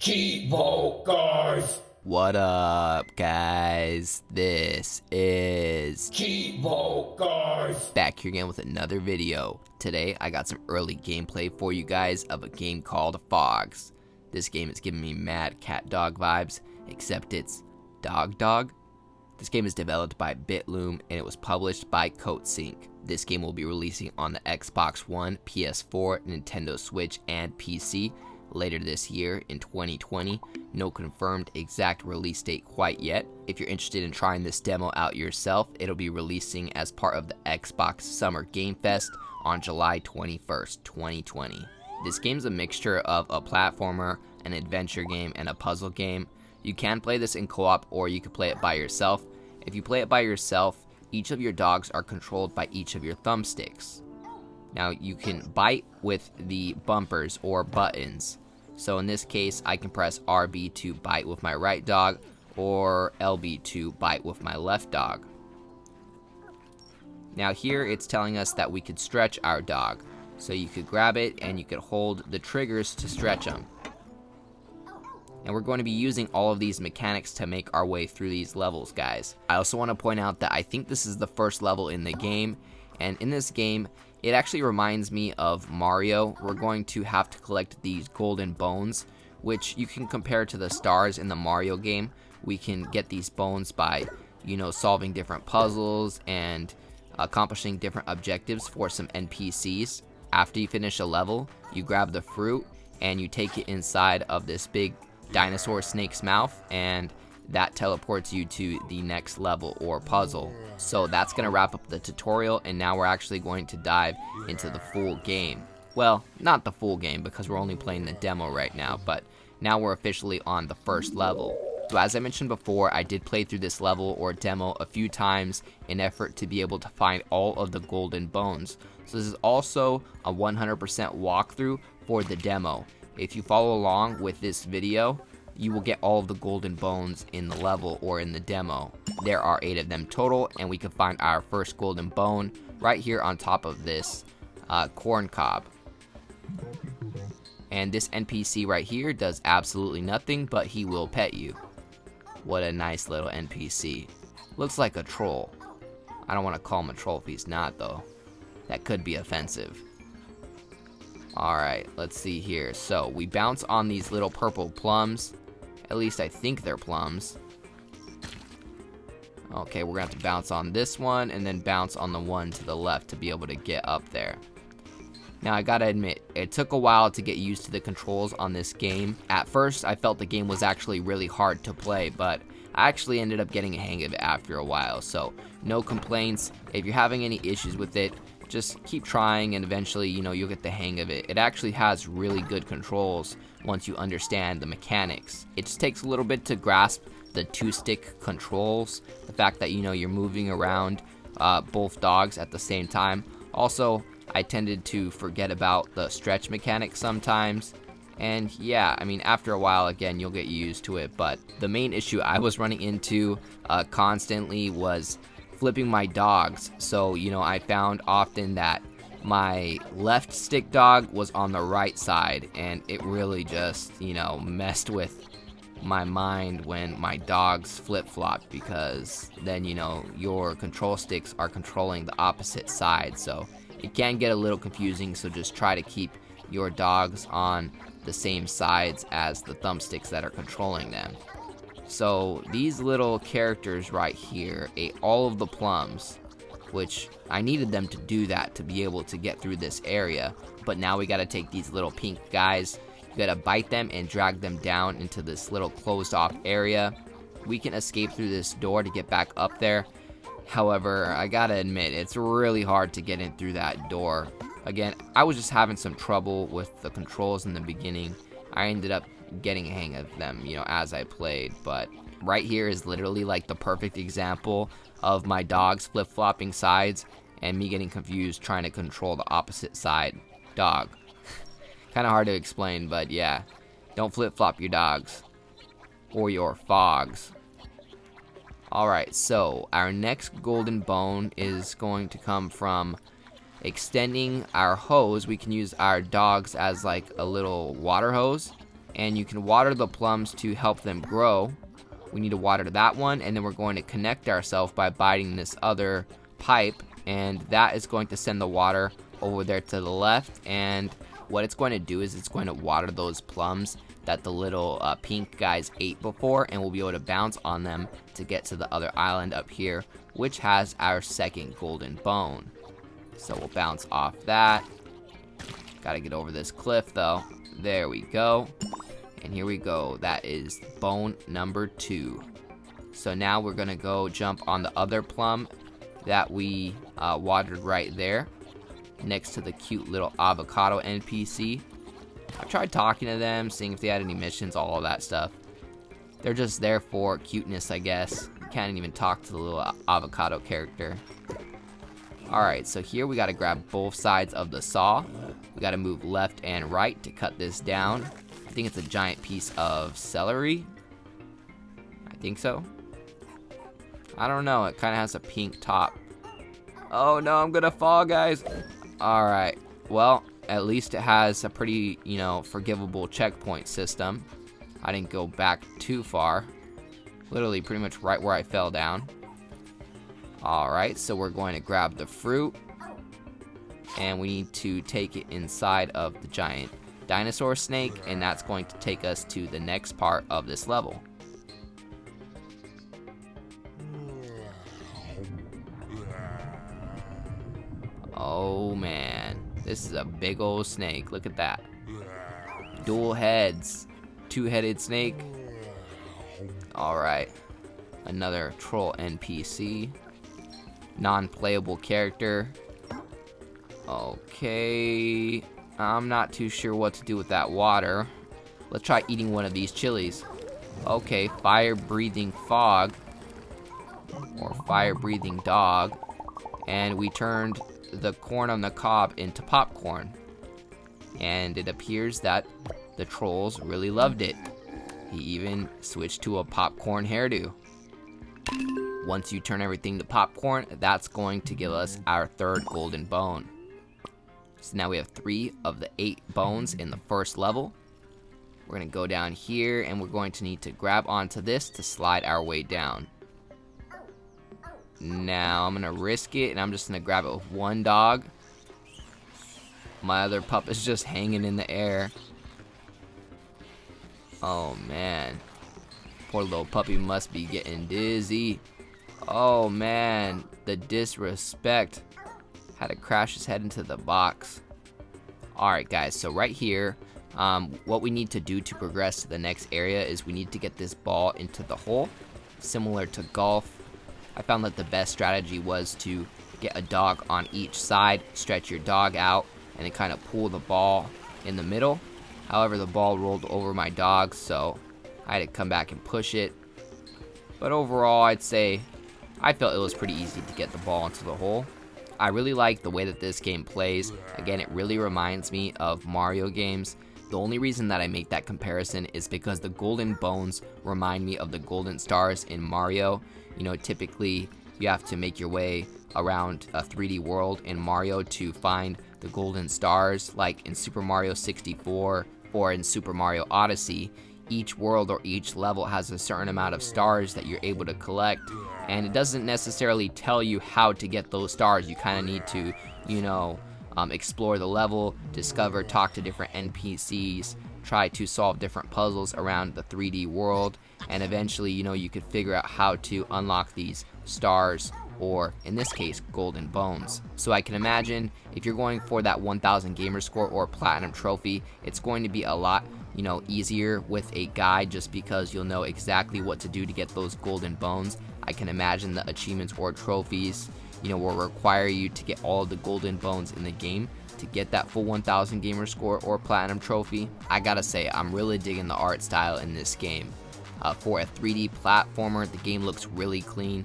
Cheevo, guys! What up, guys? This is Cheevo, guys! back here again with another video. Today, I got some early gameplay for you guys of a game called Phogs. This game is giving me mad cat dog vibes, except it's dog. This game is developed by Loom and it was published by Coatsink. This game will be releasing on the Xbox One, PS4, Nintendo Switch, and PC later this year in 2020. No confirmed exact release date quite yet. If you're interested in trying this demo out yourself, it'll be releasing as part of the Xbox Summer Game Fest on July 21st, 2020. This game's a mixture of a platformer, an adventure game, and a puzzle game. You can play this in co-op or you can play it by yourself. If you play it by yourself, each of your dogs are controlled by each of your thumbsticks. Now you can bite with the bumpers or buttons. So in this case, I can press RB to bite with my right dog or LB to bite with my left dog. Now here it's telling us that we could stretch our dog. So you could grab it and you could hold the triggers to stretch them. And we're going to be using all of these mechanics to make our way through these levels, guys. I also want to point out that I think this is the first level in the game. And in this game, it actually reminds me of Mario. We're going to have to collect these golden bones, which you can compare to the stars in the Mario game. We can get these bones by, solving different puzzles and accomplishing different objectives for some NPCs. After you finish a level, you grab the fruit and you take it inside of this big dinosaur snake's mouth, and that teleports you to the next level or puzzle. So that's going to wrap up the tutorial, and now we're actually going to dive into the full game. Well, not the full game because we're only playing the demo right now, but now we're officially on the first level. So as I mentioned before, I did play through this level or demo a few times in effort to be able to find all of the golden bones. So this is also a 100% walkthrough for the demo. If you follow along with this video, you will get all of the golden bones in the level or in the demo. There are 8 of them total, and we can find our first golden bone right here on top of this corn cob. And this NPC right here does absolutely nothing, but he will pet you. What a nice little NPC. Looks like a troll. I don't want to call him a troll if he's not, though. That could be offensive. Alright, let's see here. So, we bounce on these little purple plums. At least I think they're plums. Okay, we're going to have to bounce on this one and then bounce on the one to the left to be able to get up there. Now, I gotta admit, it took a while to get used to the controls on this game. At first, I felt the game was actually really hard to play, but I actually ended up getting a hang of it after a while. So, no complaints. If you're having any issues with it, just keep trying and eventually, you'll get the hang of it. It actually has really good controls once you understand the mechanics. It just takes a little bit to grasp the 2-stick controls, the fact that, you're moving around both dogs at the same time. Also, I tended to forget about the stretch mechanic sometimes. And yeah, after a while, again, you'll get used to it. But the main issue I was running into constantly was flipping my dogs. So, I found often that my left stick dog was on the right side, and it really just, messed with my mind when my dogs flip-flopped, because then, your control sticks are controlling the opposite side. So it can get a little confusing, so just try to keep your dogs on the same sides as the thumbsticks that are controlling them. So these little characters right here ate all of the plums, which I needed them to do that to be able to get through this area. But now we gotta take these little pink guys, you gotta bite them and drag them down into this little closed off area. We can escape through this door to get back up there. However, I gotta admit, it's really hard to get in through that door. Again, I was just having some trouble with the controls in the beginning. I ended up getting a hang of them, as I played. But right here is literally like the perfect example of my dogs flip-flopping sides and me getting confused trying to control the opposite side dog. Kind of hard to explain, but yeah, don't flip-flop your dogs or your Phogs. Alright, so our next golden bone is going to come from extending our hose. We can use our dogs as like a little water hose. and you can water the plums to help them grow. We need to water that one, and then we're going to connect ourselves by biting this other pipe, and that is going to send the water over there to the left. And what it's going to do is it's going to water those plums that the little pink guys ate before, and we'll be able to bounce on them to get to the other island up here, which has our second golden bone. So we'll bounce off that. Gotta get over this cliff though. There we go. And here we go. That is bone number 2. So now we're gonna go jump on the other plum that we watered right there, next to the cute little avocado NPC. I tried talking to them, seeing if they had any missions, all of that stuff. They're just there for cuteness, I guess. You can't even talk to the little avocado character. Alright, so here we gotta grab both sides of the saw. We gotta move left and right to cut this down. I think it's a giant piece of celery. I think so. I don't know, it kinda has a pink top. Oh no, I'm gonna fall, guys. Alright, well, at least it has a pretty, forgivable checkpoint system. I didn't go back too far. Literally pretty much right where I fell down. Alright, so we're going to grab the fruit. And we need to take it inside of the giant dinosaur snake, and that's going to take us to the next part of this level. Oh man, this is a big old snake. Look at that. Dual heads. Two-headed snake. Alright. Another troll NPC. Non-playable character. Okay. I'm not too sure what to do with that water. Let's try eating one of these chilies. Okay, fire-breathing frog. Or fire-breathing dog. And we turned the corn on the cob into popcorn. And it appears that the trolls really loved it. He even switched to a popcorn hairdo. Once you turn everything to popcorn, that's going to give us our third golden bone. So now we have 3 of the 8 bones in the first level. We're going to go down here, and we're going to need to grab onto this to slide our way down. Now I'm going to risk it, and I'm just going to grab it with one dog. My other pup is just hanging in the air. Oh man, poor little puppy must be getting dizzy. Oh man, the disrespect. Had to crash his head into the box. Alright guys, so right here, what we need to do to progress to the next area is we need to get this ball into the hole. Similar to golf, I found that the best strategy was to get a dog on each side, stretch your dog out, and then kind of pull the ball in the middle. However, the ball rolled over my dog, so I had to come back and push it. But overall, I'd say I felt it was pretty easy to get the ball into the hole. I really like the way that this game plays. Again, it really reminds me of Mario games. The only reason that I make that comparison is because the golden bones remind me of the golden stars in Mario. Typically you have to make your way around a 3D world in Mario to find the golden stars, like in Super Mario 64 or in Super Mario Odyssey. Each world or each level has a certain amount of stars that you're able to collect, and it doesn't necessarily tell you how to get those stars. You kind of need to, explore the level, discover, talk to different NPCs, try to solve different puzzles around the 3D world, and eventually, you could figure out how to unlock these stars, or in this case, golden bones. So I can imagine if you're going for that 1000 gamer score or platinum trophy, it's going to be a lot easier with a guide, just because you'll know exactly what to do to get those golden bones. I can imagine the achievements or trophies, will require you to get all of the golden bones in the game to get that full 1000 gamer score or platinum trophy. I gotta say, I'm really digging the art style in this game. For a 3D platformer, the game looks really clean.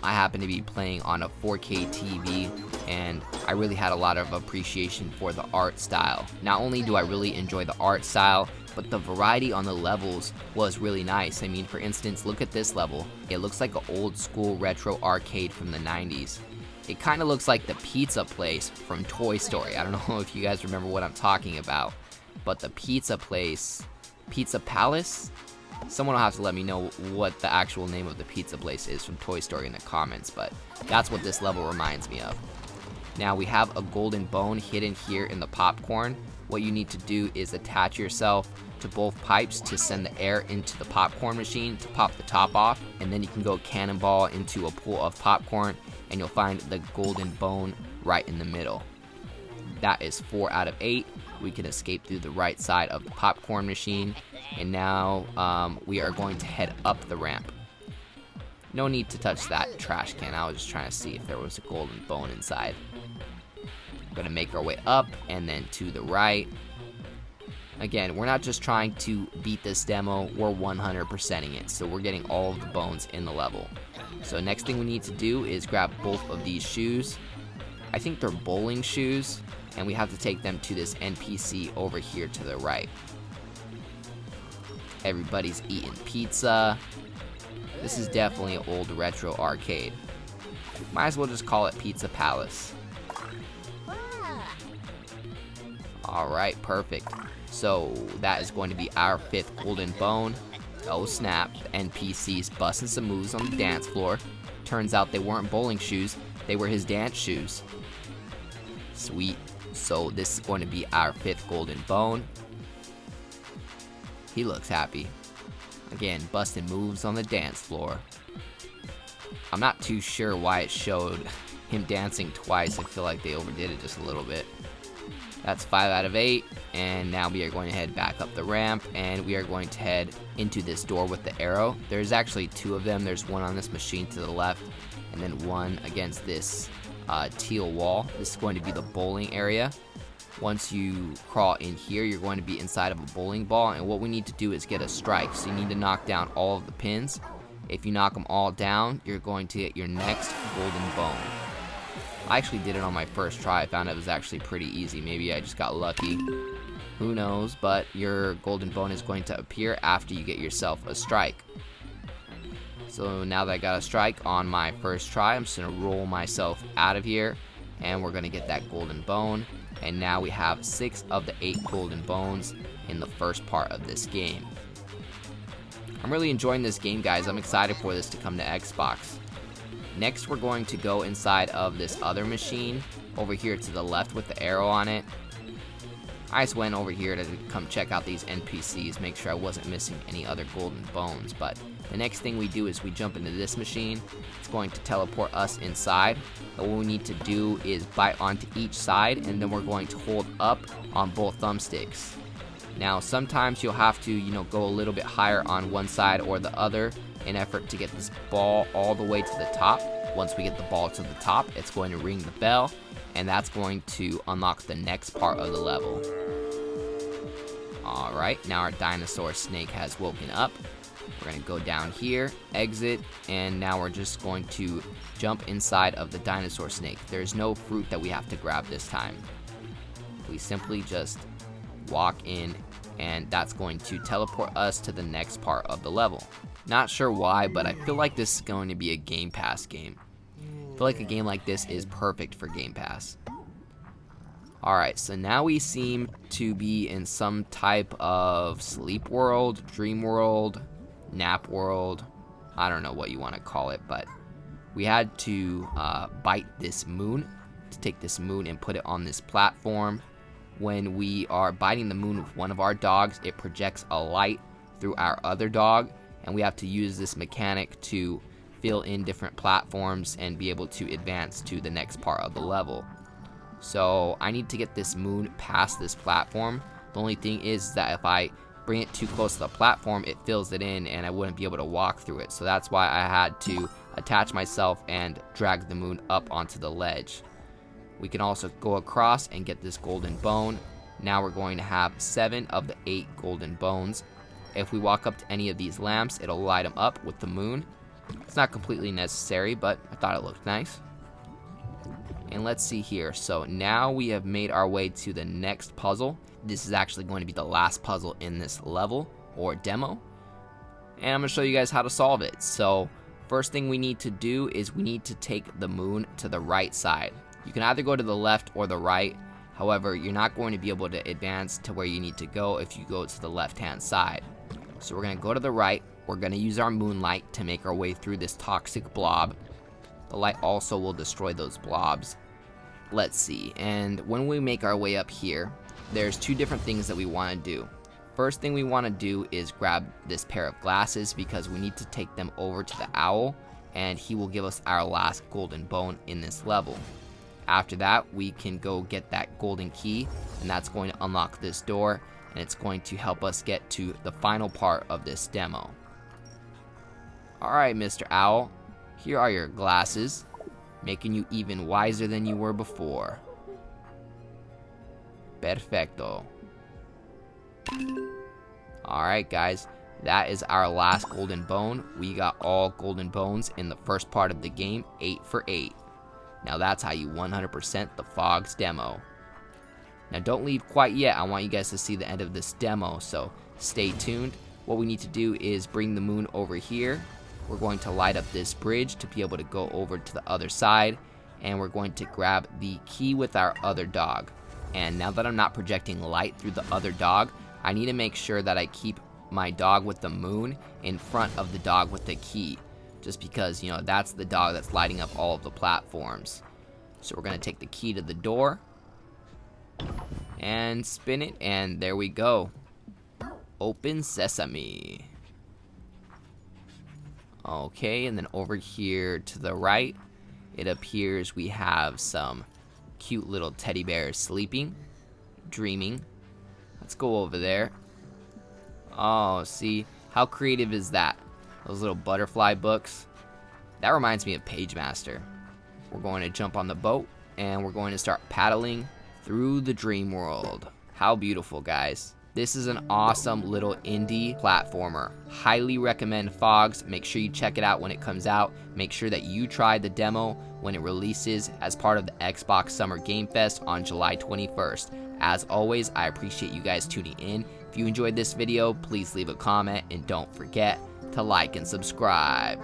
I happen to be playing on a 4K TV, and I really had a lot of appreciation for the art style. Not only do I really enjoy the art style, but the variety on the levels was really nice. I mean, for instance, look at this level. It looks like an old school retro arcade from the 90s. It kind of looks like the pizza place from Toy Story. I don't know if you guys remember what I'm talking about, but the pizza place Pizza Palace? Someone will have to let me know what the actual name of the pizza place is from Toy Story in the comments, but that's what this level reminds me of. Now we have a golden bone hidden here in the popcorn. What you need to do is attach yourself to both pipes to send the air into the popcorn machine to pop the top off, and then you can go cannonball into a pool of popcorn and you'll find the golden bone right in the middle. That is 4 out of 8. We can escape through the right side of the popcorn machine, and now we are going to head up the ramp. No need to touch that trash can. I was just trying to see if there was a golden bone inside. We're gonna make our way up and then to the right. Again, we're not just trying to beat this demo, we're 100%ing it, so we're getting all of the bones in the level. So next thing we need to do is grab both of these shoes. I think they're bowling shoes, and we have to take them to this NPC over here to the right. Everybody's eating pizza. This is definitely an old retro arcade. Might as well just call it Pizza Palace. Alright, perfect. So that is going to be our 5th golden bone. Oh snap, the NPC's busting some moves on the dance floor. Turns out they weren't bowling shoes, they were his dance shoes. Sweet. So this is going to be our 5th golden bone. He looks happy. Again, busting moves on the dance floor. I'm not too sure why it showed him dancing twice. I feel like they overdid it just a little bit. That's 5 out of 8, and now we are going to head back up the ramp, and we are going to head into this door with the arrow. There's actually 2 of them. There's one on this machine to the left, and then one against this teal wall. This is going to be the bowling area. Once you crawl in here, you're going to be inside of a bowling ball, and what we need to do is get a strike. So you need to knock down all of the pins. If you knock them all down, you're going to get your next golden bone. I actually did it on my first try. I found it was actually pretty easy. Maybe I just got lucky. Who knows? But your golden bone is going to appear after you get yourself a strike. So now that I got a strike on my first try, I'm just going to roll myself out of here. And we're going to get that golden bone. And now we have 6 of the 8 golden bones in the first part of this game. I'm really enjoying this game, guys. I'm excited for this to come to Xbox. Next, we're going to go inside of this other machine over here to the left with the arrow on it. I just went over here to come check out these NPCs, make sure I wasn't missing any other golden bones. But the next thing we do is we jump into this machine. It's going to teleport us inside. And what we need to do is bite onto each side, and then we're going to hold up on both thumbsticks. Now, sometimes you'll have to, go a little bit higher on one side or the other in effort to get this ball all the way to the top. Once we get the ball to the top, it's going to ring the bell, and that's going to unlock the next part of the level. Alright, now our dinosaur snake has woken up. We're going to go down here, exit, and now we're just going to jump inside of the dinosaur snake. There's no fruit that we have to grab this time. We simply just walk in, and that's going to teleport us to the next part of the level. Not sure why, but I feel like this is going to be a Game Pass game. I feel like a game like this is perfect for Game Pass. Alright, so now we seem to be in some type of sleep world, dream world, nap world. I don't know what you want to call it, but we had to bite this moon, to take this moon and put it on this platform. When we are biting the moon with one of our dogs, it projects a light through our other dog, and we have to use this mechanic to fill in different platforms and be able to advance to the next part of the level. So I need to get this moon past this platform. The only thing is that if I bring it too close to the platform, it fills it in and I wouldn't be able to walk through it. So that's why I had to attach myself and drag the moon up onto the ledge. We can also go across and get this golden bone. Now we're going to have 7 of the 8 golden bones. If we walk up to any of these lamps, it'll light them up with the moon. It's not completely necessary, but I thought it looked nice. And let's see here. So now we have made our way to the next puzzle. This is actually going to be the last puzzle in this level or demo. And I'm going to show you guys how to solve it. So first thing we need to do is we need to take the moon to the right side. You can either go to the left or the right. However, you're not going to be able to advance to where you need to go if you go to the left-hand side. So we're going to go to the right. We're going to use our moonlight to make our way through this toxic blob. The light also will destroy those blobs. Let's see, and when we make our way up here, there's two different things that we want to do. First thing we want to do is grab this pair of glasses because we need to take them over to the owl, and he will give us our last golden bone in this level. After that, we can go get that golden key, and that's going to unlock this door, and it's going to help us get to the final part of this demo. Alright, Mr. Owl, here are your glasses, making you even wiser than you were before. Perfecto. Alright guys, that is our last golden bone. We got all golden bones in the first part of the game, 8 for 8. Now that's how you 100% the Phogs demo. Now don't leave quite yet, I want you guys to see the end of this demo, so stay tuned. What we need to do is bring the moon over here. We're going to light up this bridge to be able to go over to the other side, and we're going to grab the key with our other dog. And now that I'm not projecting light through the other dog, I need to make sure that I keep my dog with the moon in front of the dog with the key, just because, you know, that's the dog that's lighting up all of the platforms. So we're going to take the key to the door and spin it, and there we go. Open sesame. Okay, and then over here to the right, it appears we have some cute little teddy bears sleeping, dreaming. Let's go over there. Oh, see, how creative is that? Those little butterfly books. That reminds me of Page Master. We're going to jump on the boat, and we're going to start paddling through the dream world. How beautiful, guys. This is an awesome little indie platformer. Highly recommend Phogs. Make sure you check it out when it comes out. Make sure that you try the demo when it releases as part of the Xbox Summer Game Fest on July 21st. As always, I appreciate you guys tuning in. If you enjoyed this video, please leave a comment and don't forget to like and subscribe.